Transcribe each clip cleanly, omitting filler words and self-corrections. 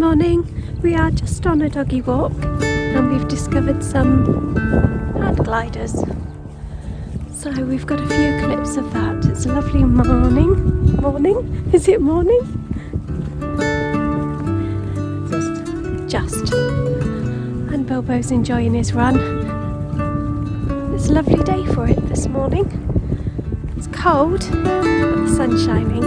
Morning. We are just on a doggy walk and we've discovered some hand gliders. So we've got a few clips of that. It's a lovely morning. Morning? Is it morning? Just. And Bilbo's enjoying his run. It's a lovely day for it this morning. It's cold, but the sun's shining.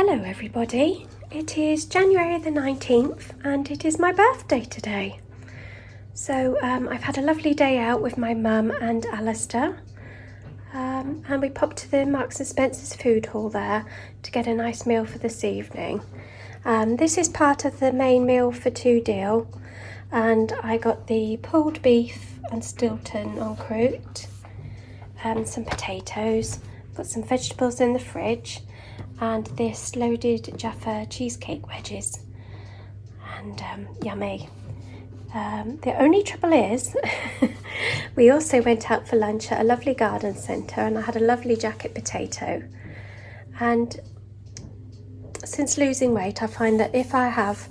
Hello everybody, it is January the 19th and it is my birthday today. So I've had a lovely day out with my mum and Alistair, and we popped to the Marks and Spencer's food hall there to get a nice meal for this evening. This is part of the main meal for two deal, and I got the pulled beef and Stilton en croûte, some potatoes, got some vegetables in the fridge, and this loaded Jaffa cheesecake wedges, and yummy. The only trouble is we also went out for lunch at a lovely garden centre, and I had a lovely jacket potato. And since losing weight, I find that if I have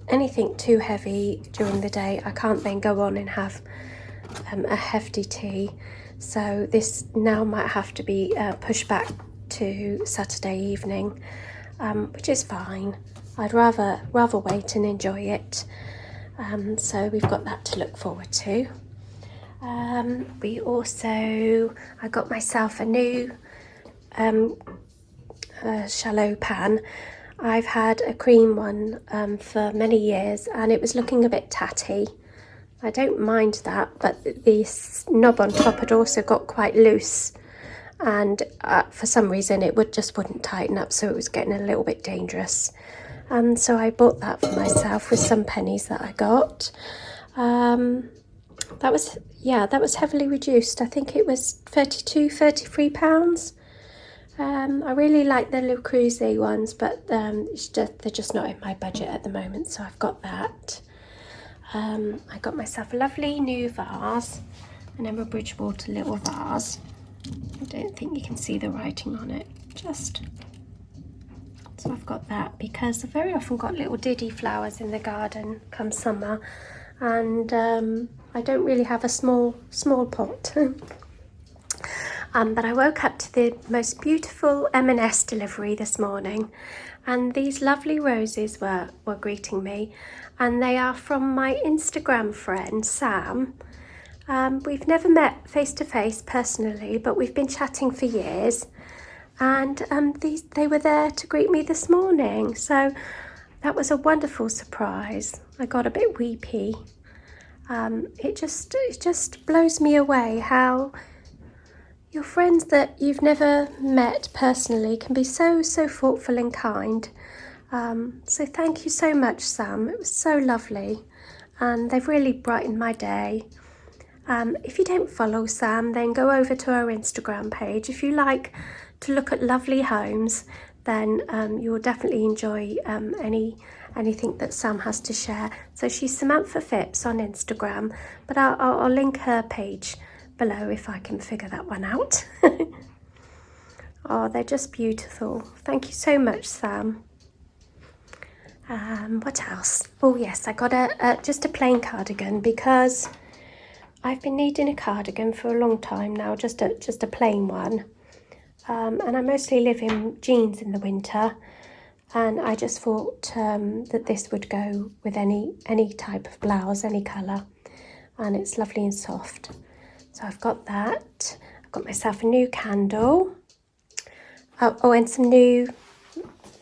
anything too heavy during the day, I can't then go on and have a hefty tea. So this now might have to be pushed back to Saturday evening, which is fine. I'd rather wait and enjoy it. So we've got that to look forward to. I got myself a new shallow pan. I've had a cream one for many years, and it was looking a bit tatty. I don't mind that, but the knob on top had also got quite loose, and for some reason it wouldn't tighten up, so it was getting a little bit dangerous. So I bought that for myself with some pennies that I got. That was heavily reduced. I think it was £33. I really like the Le Creuset ones, but they're just not in my budget at the moment, so I've got that. I got myself a lovely new vase, an Emma Bridgewater little vase. I don't think you can see the writing on it, so I've got that because I've very often got little diddy flowers in the garden come summer, and I don't really have a small pot. But I woke up to the most beautiful M&S delivery this morning, and these lovely roses were greeting me, and they are from my Instagram friend Sam. We've never met face to face personally, but we've been chatting for years, and they were there to greet me this morning, so that was a wonderful surprise. I got a bit weepy. It just blows me away how your friends that you've never met personally can be so thoughtful and kind. So thank you so much, Sam. It was so lovely, and they've really brightened my day. If you don't follow Sam, then go over to her Instagram page. If you like to look at lovely homes, then you will definitely enjoy anything that Sam has to share. So she's Samantha Phipps on Instagram, but I'll link her page below if I can figure that one out. Oh, they're just beautiful. Thank you so much, Sam. What else? Oh yes, I got just a plain cardigan because I've been needing a cardigan for a long time now, just a plain one. And I mostly live in jeans in the winter, and I just thought that this would go with any type of blouse, any colour, and it's lovely and soft. So I've got that. I've got myself a new candle. Oh, and some new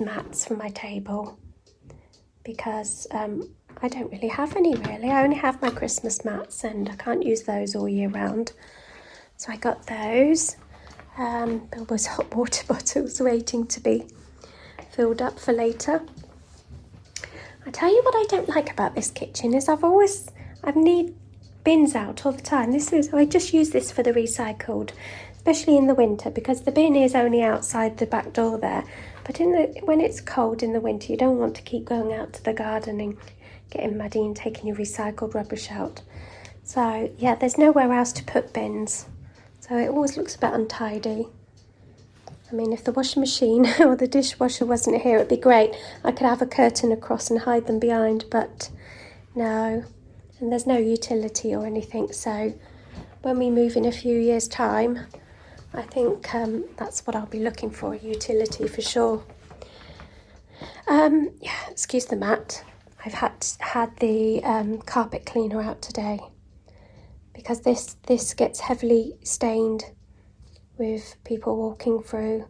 mats for my table, because I don't really have any really. I only have my Christmas mats, and I can't use those all year round. So I got those. Bilbo's hot water bottles waiting to be filled up for later. I tell you what I don't like about this kitchen is I need bins out all the time. I just use this for the recycled, especially in the winter, because the bin is only outside the back door there. But when it's cold in the winter, you don't want to keep going out to the garden and getting muddy and taking your recycled rubbish out. So yeah, there's nowhere else to put bins, so it always looks a bit untidy. I mean, if the washing machine or the dishwasher wasn't here, it'd be great. I could have a curtain across and hide them behind, but no. And there's no utility or anything, so when we move in a few years' time, I think that's what I'll be looking for, a utility for sure. Yeah, excuse the mat. I've had the carpet cleaner out today, because this gets heavily stained with people walking through,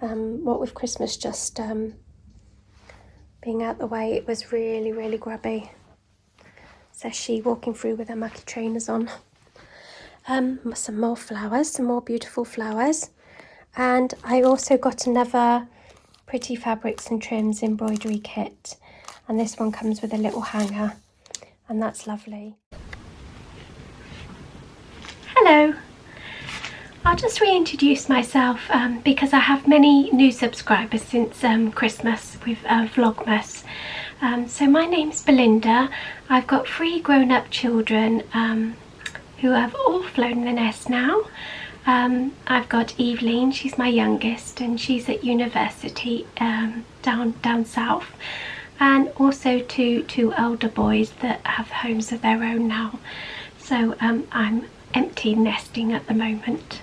What with Christmas just being out the way, it was really, really grubby. Says she walking through with her mucky trainers on. Some more flowers, some more beautiful flowers. And I also got another Pretty Fabrics and Trims embroidery kit. And this one comes with a little hanger. And that's lovely. Hello. I'll just reintroduce myself because I have many new subscribers since Christmas with Vlogmas. So my name's Belinda. I've got 3 grown-up children who have all flown the nest now. I've got Evelyn, she's my youngest, and she's at university down south. And also two elder boys that have homes of their own now. So I'm empty nesting at the moment.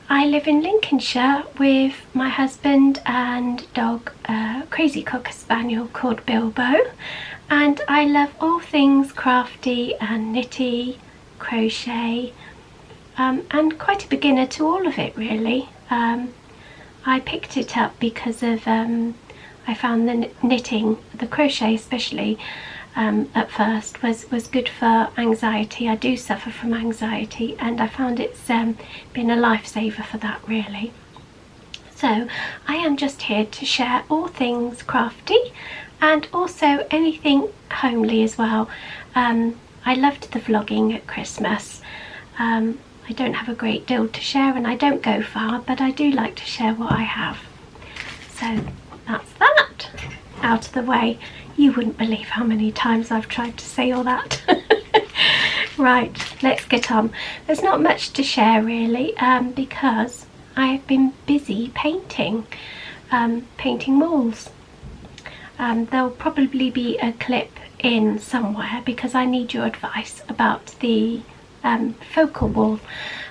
I live in Lincolnshire with my husband and dog, Crazy Cocker Spaniel called Bilbo, and I love all things crafty and knitty, crochet, and quite a beginner to all of it really. I picked it up because of I found the knitting, the crochet especially, at first was good for anxiety. I do suffer from anxiety, and I found it's been a lifesaver for that really. So I am just here to share all things crafty and also anything homely as well. I loved the vlogging at Christmas. I don't have a great deal to share and I don't go far, but I do like to share what I have. So that's that out of the way. You wouldn't believe how many times I've tried to say all that. Right, let's get on. There's not much to share really, because I have been busy painting, painting walls. There'll probably be a clip in somewhere because I need your advice about the focal wall.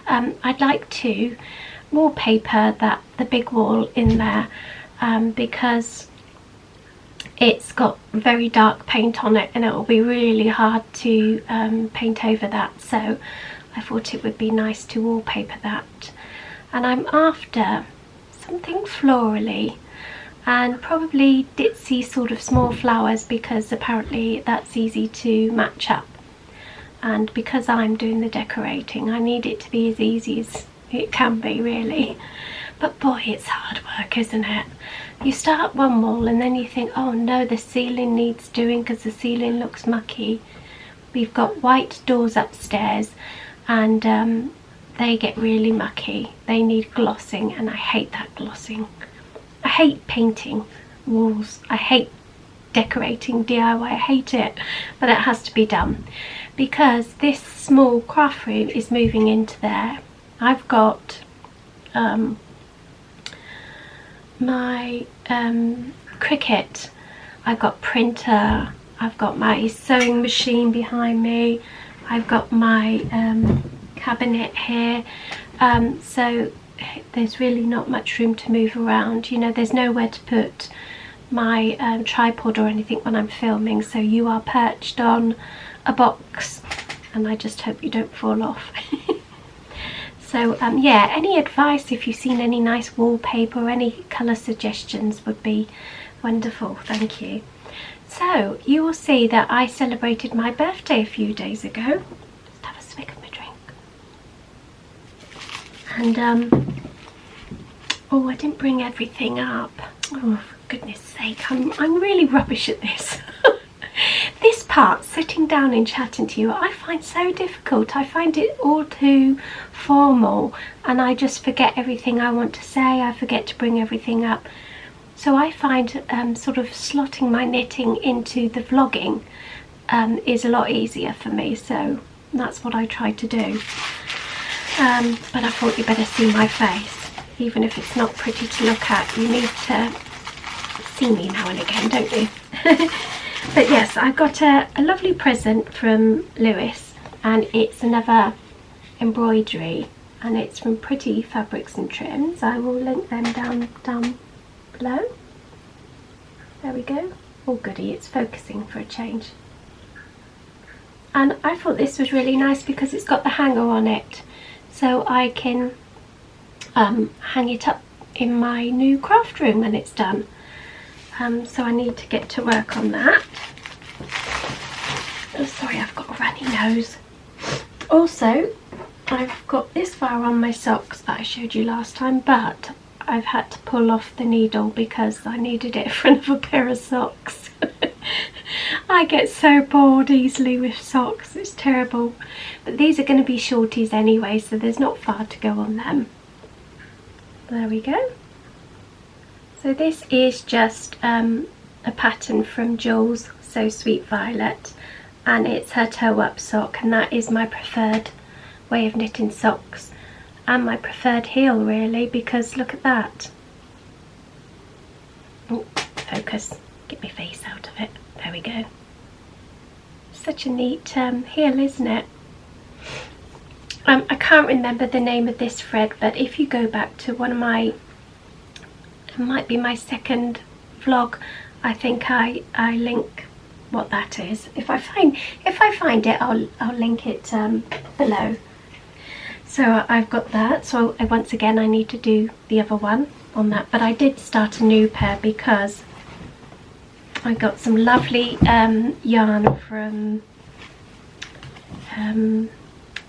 I'd like to wallpaper the big wall in there because it's got very dark paint on it and it will be really hard to paint over that, so I thought it would be nice to wallpaper that. And I'm after something florally and probably ditzy sort of small flowers because apparently that's easy to match up, and because I'm doing the decorating I need it to be as easy as it can be really. But boy, it's hard work, isn't it? You start one wall and then you think, oh no, the ceiling needs doing because the ceiling looks mucky. We've got white doors upstairs and they get really mucky. They need glossing and I hate that glossing. I hate painting walls. I hate decorating DIY. I hate it, but it has to be done because this small craft room is moving into there. I've got my Cricut, I've got printer, I've got my sewing machine behind me, I've got my cabinet here, so there's really not much room to move around. You know, there's nowhere to put my tripod or anything when I'm filming, so you are perched on a box and I just hope you don't fall off. So yeah, any advice if you've seen any nice wallpaper or any colour suggestions would be wonderful, thank you. So you will see that I celebrated my birthday a few days ago. Just have a swig of my drink. And oh, I didn't bring everything up. Oh, for goodness sake, I'm really rubbish at this. This part, sitting down and chatting to you, I find so difficult. I find it all too formal and I just forget everything I want to say. I forget to bring everything up. So I find sort of slotting my knitting into the vlogging is a lot easier for me. So that's what I try to do. But I thought you better see my face. Even if it's not pretty to look at, you need to see me now and again, don't you? But yes, I got a lovely present from Lewis, and it's another embroidery, and it's from Pretty Fabrics and Trims. I will link them down below. There we go. Oh goody, it's focusing for a change. And I thought this was really nice because it's got the hanger on it, so I can hang it up in my new craft room when it's done. So I need to get to work on that. Oh, sorry, I've got a runny nose. Also, I've got this far on my socks that I showed you last time, but I've had to pull off the needle because I needed it for another pair of socks. I get so bored easily with socks, it's terrible. But these are going to be shorties anyway, so there's not far to go on them. There we go. So this is just a pattern from Jules, So Sweet Violet, and it's her toe up sock, and that is my preferred way of knitting socks and my preferred heel really, because look at that. Oh, focus, get my face out of it. There we go. Such a neat heel, isn't it? I can't remember the name of this thread, but if you go back to one of my, it might be my second vlog, I think I link what that is. If I find it, I'll link it below. So I've got that. So once again, I need to do the other one on that, but I did start a new pair because I got some lovely yarn from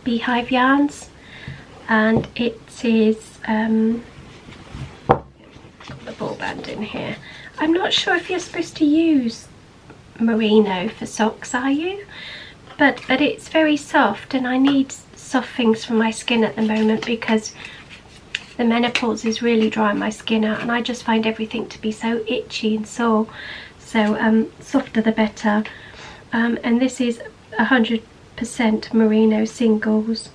Beehive Yarns, and it is got the ball band in here. I'm not sure if you're supposed to use merino for socks, are you? But it's very soft, and I need soft things for my skin at the moment because the menopause is really drying my skin out, and I just find everything to be so itchy and sore. So softer the better. And this is 100% merino singles,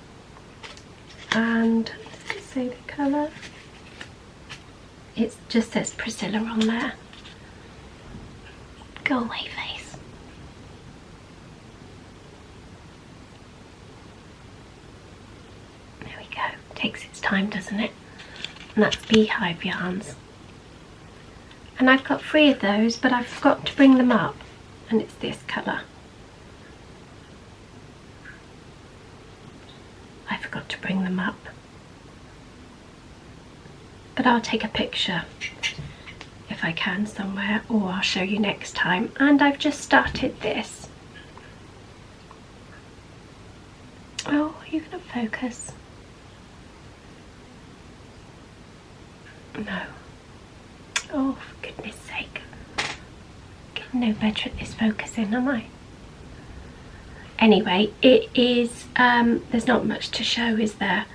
and let's see the colour. It just says Priscilla on there. Go away, face. There we go. Takes its time, doesn't it? And that's Beehive Yarns. And I've got 3 of those, but I forgot to bring them up, and it's this colour. I forgot to bring them up, but I'll take a picture if I can somewhere, or I'll show you next time. And I've just started this. Oh, are you going to focus? No. Oh, for goodness sake. Getting no better at this focusing, am I? Anyway, it is, there's not much to show, is there?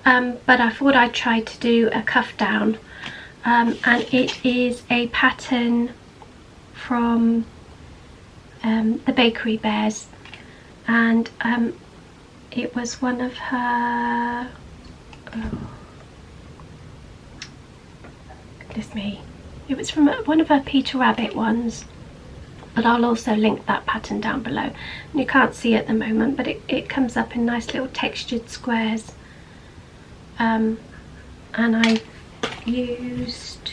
But I thought I'd try to do a cuff down. And it is a pattern from the Bakery Bears. And it was one of her... Oh, goodness me. It was from one of her Peter Rabbit ones, but I'll also link that pattern down below. And you can't see it at the moment, but it comes up in nice little textured squares. And I've used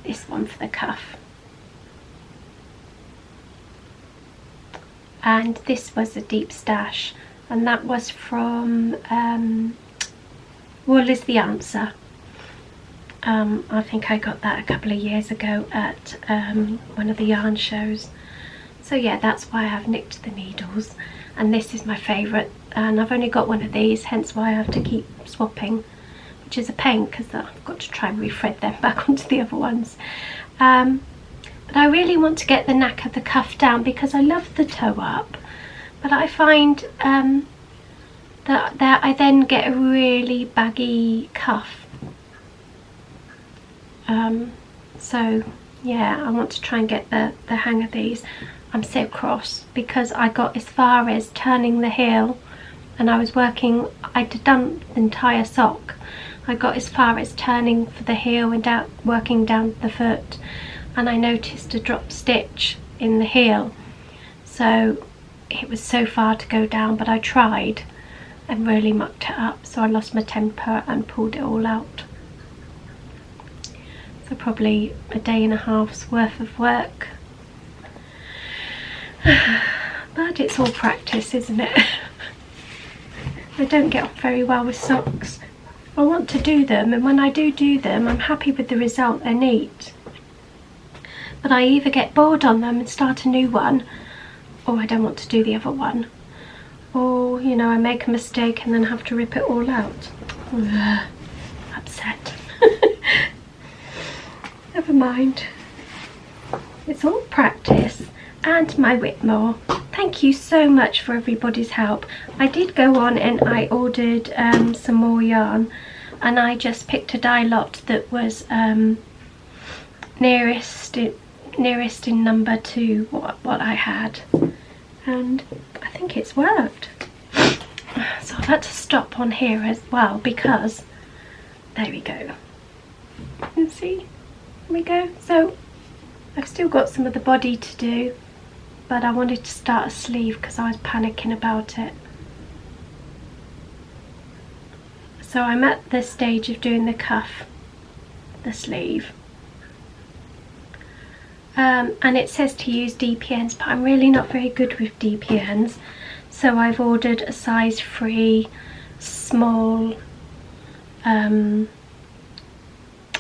this one for the cuff. And this was a deep stash, and that was from Wool is the Answer. I think I got that a couple of years ago at one of the yarn shows. So yeah, that's why I've nicked the needles, and this is my favourite, and I've only got one of these, hence why I have to keep swapping, which is a pain because I've got to try and refred them back onto the other ones. But I really want to get the knack of the cuff down because I love the toe up, but I find that I then get a really baggy cuff. So yeah, I want to try and get the hang of these. I'm so cross because I got as far as turning the heel, and I was working, I'd done the entire sock. I got as far as turning for the heel and working down the foot, and I noticed a drop stitch in the heel. So it was so far to go down, but I tried and really mucked it up, so I lost my temper and pulled it all out. So probably a day and a half's worth of work. But it's all practice, isn't it? I don't get on very well with socks. I want to do them, and when I do them, I'm happy with the result. They're neat. But I either get bored on them and start a new one, or I don't want to do the other one. Or, you know, I make a mistake and then have to rip it all out. Ugh, upset. Never mind. It's all practice. And my Whitmore. Thank you so much for everybody's help. I did go on and I ordered some more yarn, and I just picked a dye lot that was nearest in number to what I had, and I think it's worked. So I've had to stop on here as well because there we go. You can see, there we go. So I've still got some of the body to do, but I wanted to start a sleeve because I was panicking about it. So I'm at the stage of doing the cuff, the sleeve. And it says to use DPNs, but I'm really not very good with DPNs. So I've ordered a size 3 small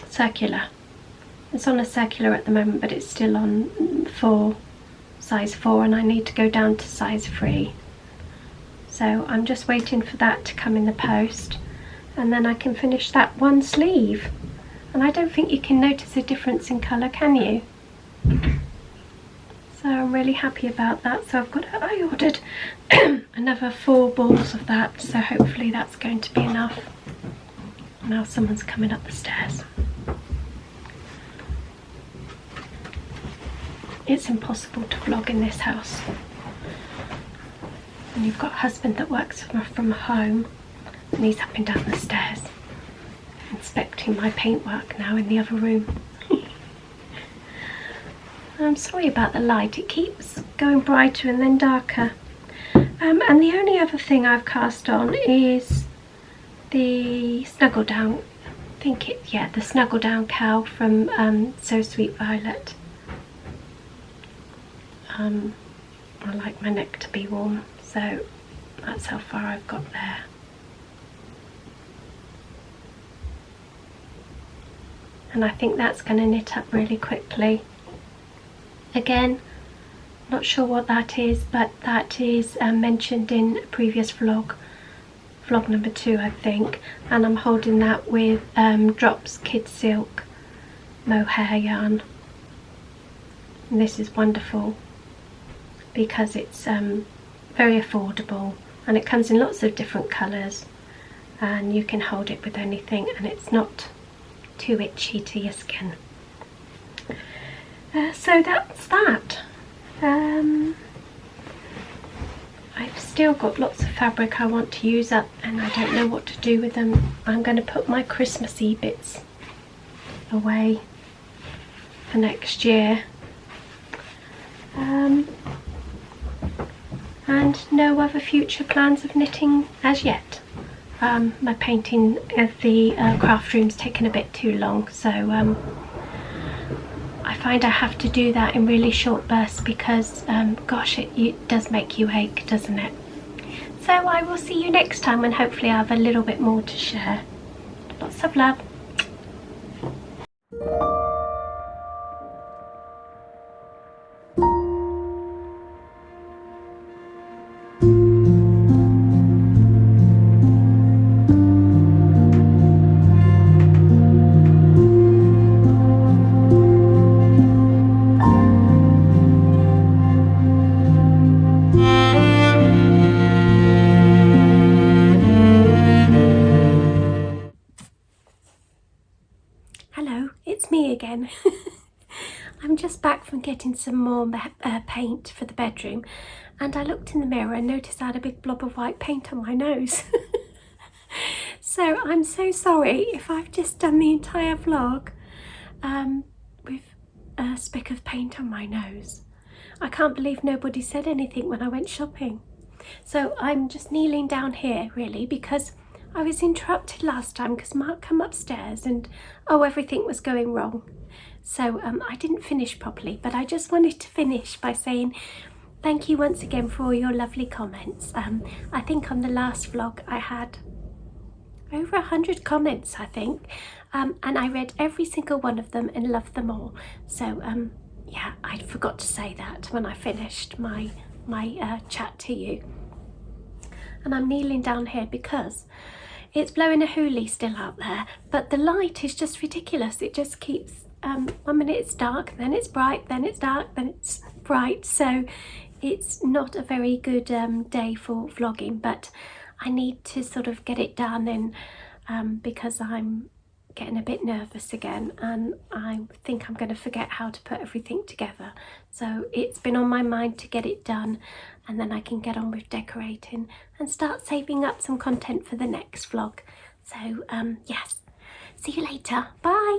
circular. It's on a circular at the moment, but it's still on size 4, and I need to go down to size 3. So I'm just waiting for that to come in the post, and then I can finish that one sleeve. And I don't think you can notice a difference in colour, can you? So I'm really happy about that. So I ordered another 4 balls of that, so hopefully that's going to be enough. Now someone's coming up the stairs. It's impossible to vlog in this house. And you've got a husband that works from home, and he's up and down the stairs inspecting my paintwork now in the other room. I'm sorry about the light, it keeps going brighter and then darker. And the only other thing I've cast on is the Snuggle Down, the Snuggle Down Cowl from So Sweet Violet. I like my neck to be warm, so that's how far I've got there. And I think that's going to knit up really quickly. Again, not sure what that is, but that is mentioned in a previous vlog number 2 I think, and I'm holding that with Drops Kid Silk mohair yarn. And this is wonderful because it's very affordable, and it comes in lots of different colours, and you can hold it with anything, and it's not too itchy to your skin. So that's that. I've still got lots of fabric I want to use up, and I don't know what to do with them. I'm going to put my Christmassy bits away for next year. And no other future plans of knitting as yet. My painting of the craft room's taken a bit too long, so I find I have to do that in really short bursts because gosh, it does make you ache, doesn't it? So I will see you next time, and hopefully I have a little bit more to share. Lots of love. Again. I'm just back from getting some more paint for the bedroom, and I looked in the mirror and noticed I had a big blob of white paint on my nose. So I'm so sorry if I've just done the entire vlog with a speck of paint on my nose. I can't believe nobody said anything when I went shopping. So I'm just kneeling down here really because I was interrupted last time because Mark came upstairs and everything was going wrong. So I didn't finish properly, but I just wanted to finish by saying thank you once again for all your lovely comments. I think on the last vlog I had over 100 comments, I think, and I read every single one of them and loved them all. So yeah, I forgot to say that when I finished my chat to you. And I'm kneeling down here because it's blowing a hoolie still out there, but the light is just ridiculous. It just keeps 1 minute it's dark, then it's bright, then it's dark, then it's bright. So it's not a very good day for vlogging, but I need to sort of get it done, and because I'm getting a bit nervous again and I think I'm going to forget how to put everything together. So it's been on my mind to get it done, and then I can get on with decorating and start saving up some content for the next vlog. So yes, see you later, bye.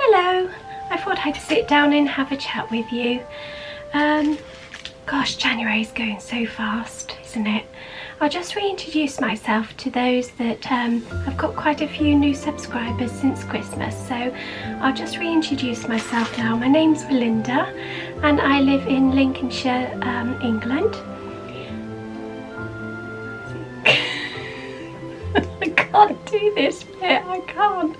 Hello, I thought I'd sit down and have a chat with you. Gosh, January's going so fast, isn't it? I'll just reintroduce myself to those that I've got quite a few new subscribers since Christmas, so I'll just reintroduce myself now. My name's Belinda and I live in Lincolnshire, England. I can't do this bit, I can't.